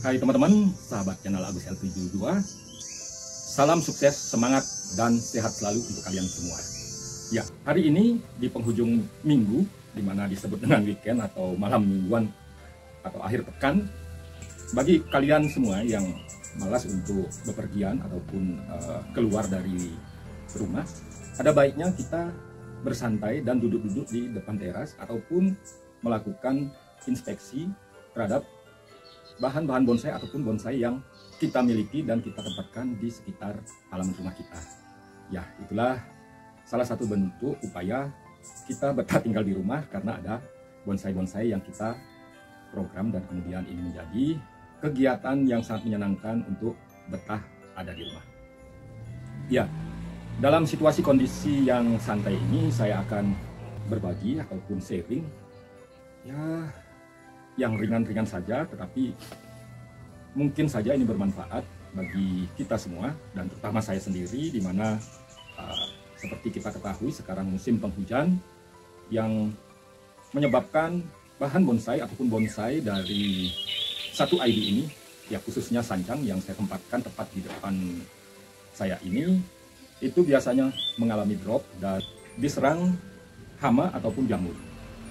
Hai teman-teman, sahabat channel Agus L72. Salam sukses, semangat, dan sehat selalu untuk kalian semua. Ya, hari ini di penghujung minggu, di mana disebut dengan weekend atau malam mingguan atau akhir pekan, bagi kalian semua yang malas untuk bepergian ataupun keluar dari rumah, ada baiknya kita bersantai dan duduk-duduk di depan teras ataupun melakukan inspeksi terhadap bahan-bahan bonsai ataupun bonsai yang kita miliki dan kita tempatkan di sekitar halaman rumah kita. Ya, itulah salah satu bentuk upaya kita betah tinggal di rumah karena ada bonsai-bonsai yang kita program dan kemudian ini menjadi kegiatan yang sangat menyenangkan untuk betah ada di rumah. Ya, dalam situasi kondisi yang santai ini saya akan berbagi ataupun sharing ya yang ringan-ringan saja, tetapi mungkin saja ini bermanfaat bagi kita semua dan terutama saya sendiri, di mana seperti kita ketahui sekarang musim penghujan yang menyebabkan bahan bonsai ataupun bonsai dari satu ID ini, ya khususnya sancang yang saya tempatkan tepat di depan saya ini, itu biasanya mengalami drop dan diserang hama ataupun jamur.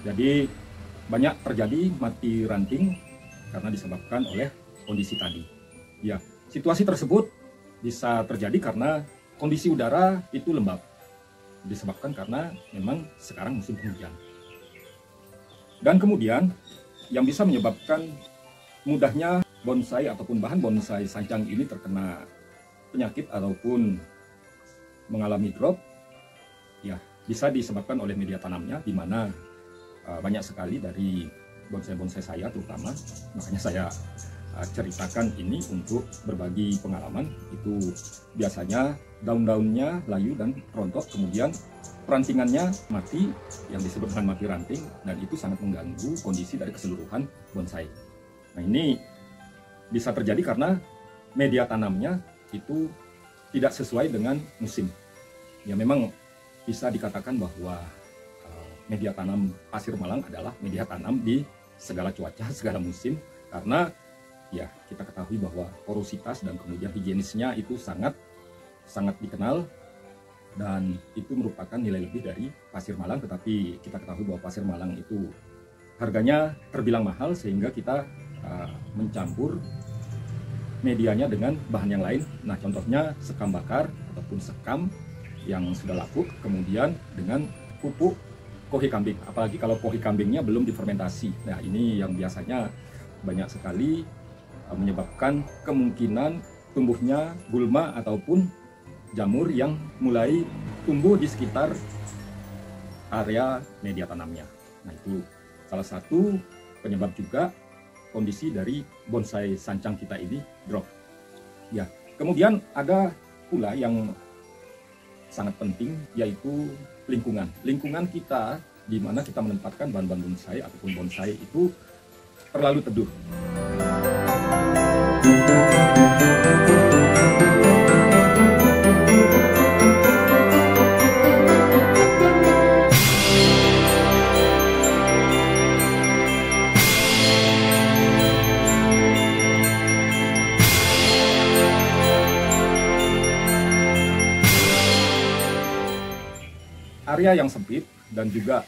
Jadi banyak terjadi mati ranting karena disebabkan oleh kondisi tadi. Ya, situasi tersebut bisa terjadi karena kondisi udara itu lembab. Disebabkan karena memang sekarang musim penghujan. Dan kemudian yang bisa menyebabkan mudahnya bonsai ataupun bahan bonsai sancang ini terkena penyakit ataupun mengalami drop, ya bisa disebabkan oleh media tanamnya, di mana banyak sekali dari bonsai-bonsai saya terutama, makanya saya ceritakan ini untuk berbagi pengalaman. Itu biasanya daun-daunnya layu dan rontok, kemudian perantingannya mati yang disebut dengan mati ranting, dan itu sangat mengganggu kondisi dari keseluruhan bonsai. Nah, ini bisa terjadi karena media tanamnya itu tidak sesuai dengan musim. Ya, memang bisa dikatakan bahwa media tanam pasir malang adalah media tanam di segala cuaca, segala musim, karena ya kita ketahui bahwa porositas dan kemudian higienisnya itu sangat dikenal, dan itu merupakan nilai lebih dari pasir malang. Tetapi kita ketahui bahwa pasir malang itu harganya terbilang mahal, sehingga kita mencampur medianya dengan bahan yang lain. Nah, contohnya sekam bakar ataupun sekam yang sudah lapuk, kemudian dengan pupuk kohi kambing, apalagi kalau kohi kambingnya belum difermentasi. Nah, ini yang biasanya banyak sekali menyebabkan kemungkinan tumbuhnya gulma ataupun jamur yang mulai tumbuh di sekitar area media tanamnya. Nah, itu salah satu penyebab juga kondisi dari bonsai sancang kita ini drop. Ya, kemudian ada pula yang sangat penting, yaitu lingkungan. Lingkungan kita di mana kita menempatkan bahan-bahan bonsai ataupun bonsai itu terlalu teduh. Area yang sempit dan juga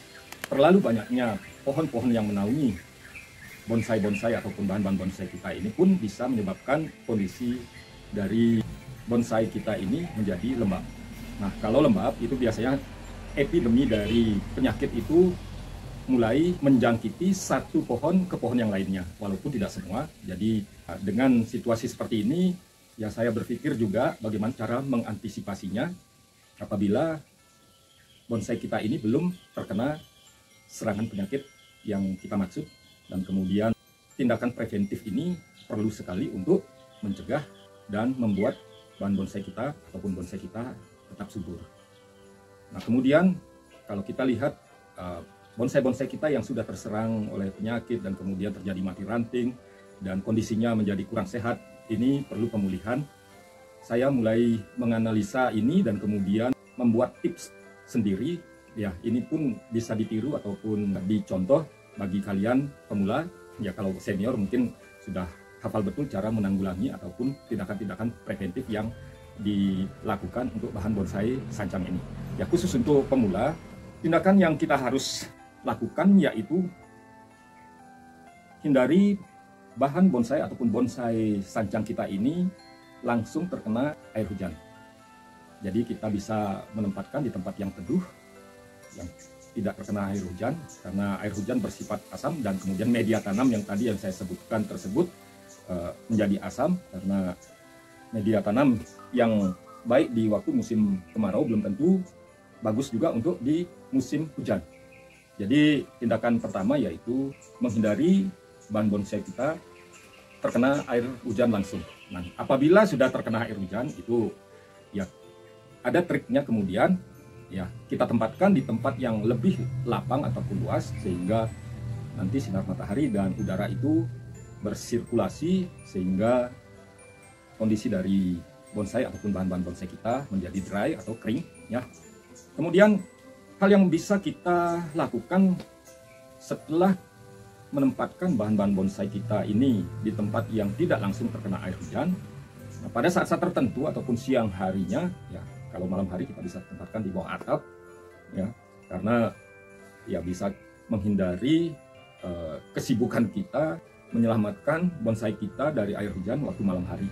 terlalu banyaknya pohon-pohon yang menaungi bonsai-bonsai ataupun bahan-bahan bonsai kita ini pun bisa menyebabkan kondisi dari bonsai kita ini menjadi lembab. Nah, kalau lembab itu biasanya epidemi dari penyakit itu mulai menjangkiti satu pohon ke pohon yang lainnya, walaupun tidak semua. Jadi dengan situasi seperti ini, ya saya berpikir juga bagaimana cara mengantisipasinya apabila bonsai kita ini belum terkena serangan penyakit yang kita maksud, dan kemudian tindakan preventif ini perlu sekali untuk mencegah dan membuat bahan bonsai kita ataupun bonsai kita tetap subur. Nah, kemudian kalau kita lihat bonsai-bonsai kita yang sudah terserang oleh penyakit dan kemudian terjadi mati ranting dan kondisinya menjadi kurang sehat, ini perlu pemulihan. Saya mulai menganalisa ini dan kemudian membuat tips sendiri. Ya, ini pun bisa ditiru ataupun dicontoh bagi kalian pemula. Ya, kalau senior mungkin sudah hafal betul cara menanggulangi ataupun tindakan-tindakan preventif yang dilakukan untuk bahan bonsai sancang ini. Ya, khusus untuk pemula, tindakan yang kita harus lakukan yaitu hindari bahan bonsai ataupun bonsai sancang kita ini langsung terkena air hujan. Jadi kita bisa menempatkan di tempat yang teduh, yang tidak terkena air hujan, karena air hujan bersifat asam dan kemudian media tanam yang tadi yang saya sebutkan tersebut menjadi asam, karena media tanam yang baik di waktu musim kemarau belum tentu bagus juga untuk di musim hujan. Jadi tindakan pertama yaitu menghindari bahan bonsai kita terkena air hujan langsung. Nah, apabila sudah terkena air hujan itu ya ada triknya, kemudian ya kita tempatkan di tempat yang lebih lapang ataupun luas sehingga nanti sinar matahari dan udara itu bersirkulasi sehingga kondisi dari bonsai ataupun bahan-bahan bonsai kita menjadi dry atau kering ya. Kemudian hal yang bisa kita lakukan setelah menempatkan bahan-bahan bonsai kita ini di tempat yang tidak langsung terkena air hujan. Nah, pada saat-saat tertentu ataupun siang harinya ya, kalau malam hari kita bisa tempatkan di bawah atap ya, karena ya bisa menghindari kesibukan kita menyelamatkan bonsai kita dari air hujan waktu malam hari.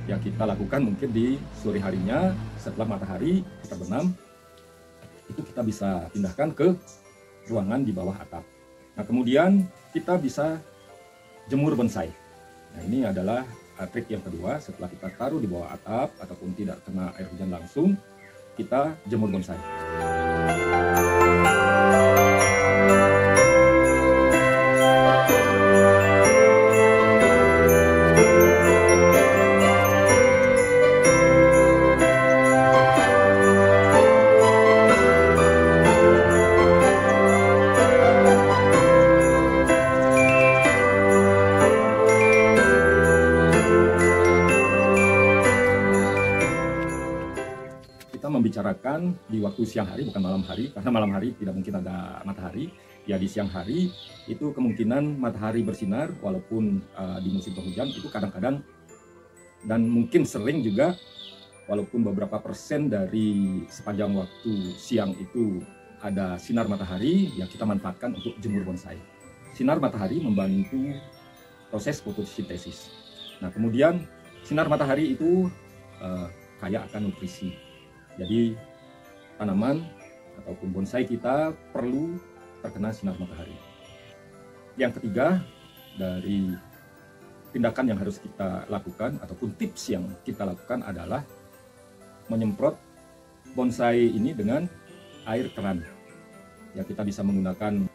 Ya, kita lakukan mungkin di sore harinya setelah matahari kita benam, itu kita bisa pindahkan ke ruangan di bawah atap. Nah, kemudian kita bisa jemur bonsai. Nah, ini adalah trik yang kedua. Setelah kita taruh di bawah atap ataupun tidak kena air hujan langsung, kita jemur bonsai. Membicarakan di waktu siang hari, bukan malam hari, karena malam hari tidak mungkin ada matahari. Ya, di siang hari itu kemungkinan matahari bersinar, walaupun di musim penghujan itu kadang-kadang dan mungkin sering juga, walaupun beberapa persen dari sepanjang waktu siang itu ada sinar matahari, yang kita manfaatkan untuk jemur bonsai. Sinar matahari membantu proses fotosintesis. Nah, kemudian sinar matahari itu kaya akan nutrisi. Jadi tanaman ataupun bonsai kita perlu terkena sinar matahari. Yang ketiga dari tindakan yang harus kita lakukan ataupun tips yang kita lakukan adalah menyemprot bonsai ini dengan air keran. Ya, kita bisa menggunakan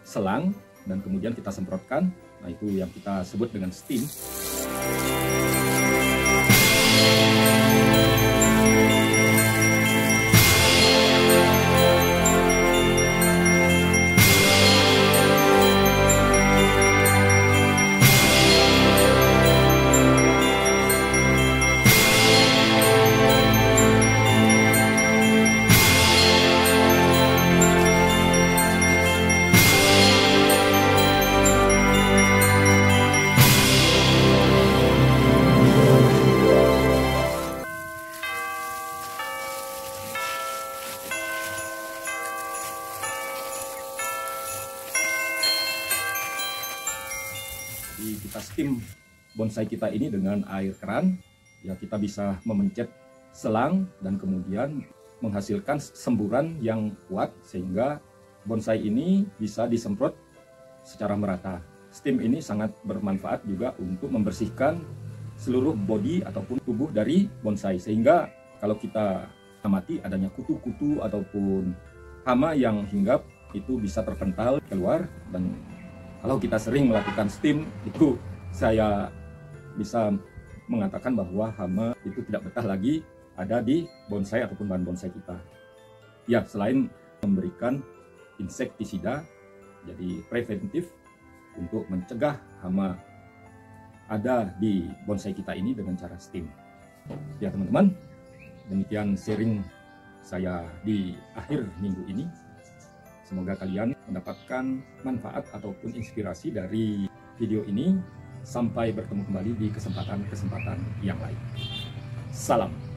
selang dan kemudian kita semprotkan. Nah, itu yang kita sebut dengan steam. Jadi kita steam bonsai kita ini dengan air keran, ya kita bisa memencet selang dan kemudian menghasilkan semburan yang kuat sehingga bonsai ini bisa disemprot secara merata. Steam ini sangat bermanfaat juga untuk membersihkan seluruh bodi ataupun tubuh dari bonsai, sehingga kalau kita amati adanya kutu-kutu ataupun hama yang hinggap itu bisa terpental keluar. Dan kalau kita sering melakukan steam itu saya bisa mengatakan bahwa hama itu tidak betah lagi ada di bonsai ataupun bahan bonsai kita. Ya, selain memberikan insektisida, jadi preventif untuk mencegah hama ada di bonsai kita ini dengan cara steam. Ya teman-teman, demikian sharing saya di akhir minggu ini. Semoga kalian mendapatkan manfaat ataupun inspirasi dari video ini. Sampai bertemu kembali di kesempatan-kesempatan yang lain. Salam.